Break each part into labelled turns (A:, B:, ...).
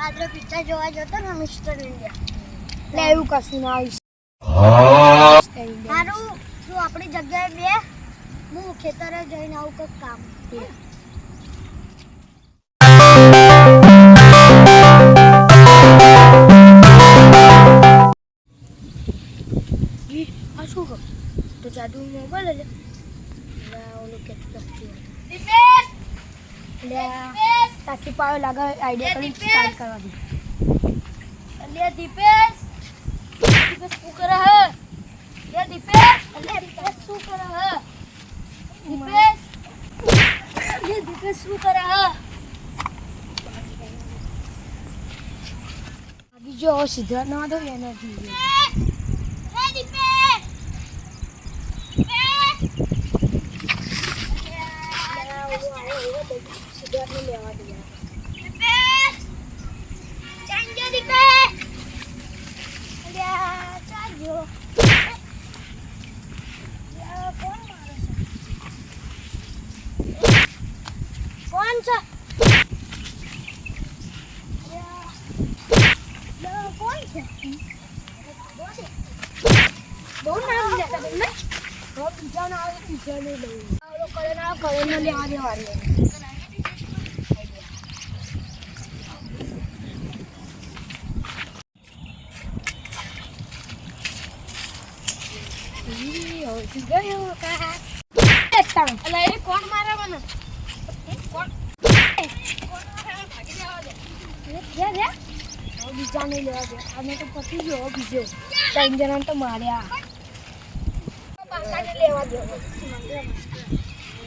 A: રાત્રે પિક્ચર જોવા જતો ને મિસ્ટર ઇન્ડિયા
B: લે એવું કશું ના આવી
A: સારું તું આપણી જગ્યાએ બે હું ખેતરે જઈને આવું કંઈક કામ
B: આ શું કર તો જાદુ મોબાઈલ લે ઓલું કેટલું લે તાકી પાયો લાગે આઈડિયા કરી સ્ટાર્ટ કરવા દે
A: અલે દીપેશ દીપેશ શું કરે હે લે દીપેશ અલે દીપેશ શું કરે હે દીપેશ લે દીપેશ શું કરે હે
B: બીજો સીધા ના દો એનર્જી
A: હે દીપેશ દીપેશ
B: સીધા ને લેવા દે
A: દીપેશ ચાંજો દીપેશ અલ્યા ચાંજો કોણ મારે છે કોણ છે કોણ છે
B: બહુ નામ લેતા તમને તો બીજા ના આવે બીજા ને લઈ આવડો કરે ના કરે ને લેવા દે વારી
A: અલા એ કોણ મારે મને કોણ
B: બીજા નહીં લેવા દે અમે તો પતી ગયો બીજો 3 જણા તો માર્યા
A: બાકાને લેવા દે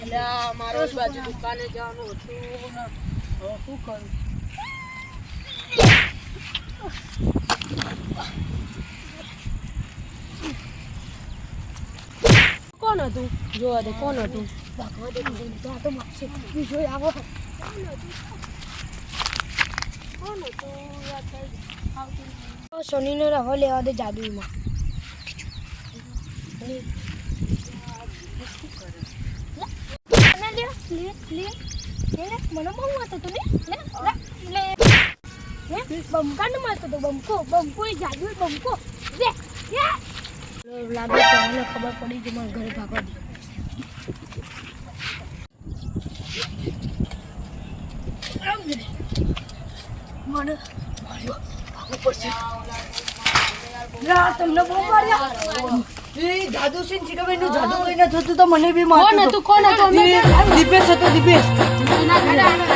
B: અલ્યા મારો બાજુ દુકાને જવાનું હતું હવે શું કરું કોણ હતું જોવા દે કોણ હતું ભાગવા દે તો આ તો મારશે બીજો આવો
A: કોણ હતું
B: સોનીને રવા લેવા દે જાદુમાં મને બહુ વાતો તો ને બમકાને મારતો તો બમકો એ જાદુ બમકો લાગે મને ખબર પડી કે મારા ઘરે ભાગવા દે મને તમને બહુ માર્યા
C: જાદુ સિંહ ચીકાભાઈ નું જાદુ કઈ ના થતું તો મને બી મારતો
B: કોણ હતું
C: દીપેશ હતો દીપેશ
B: ના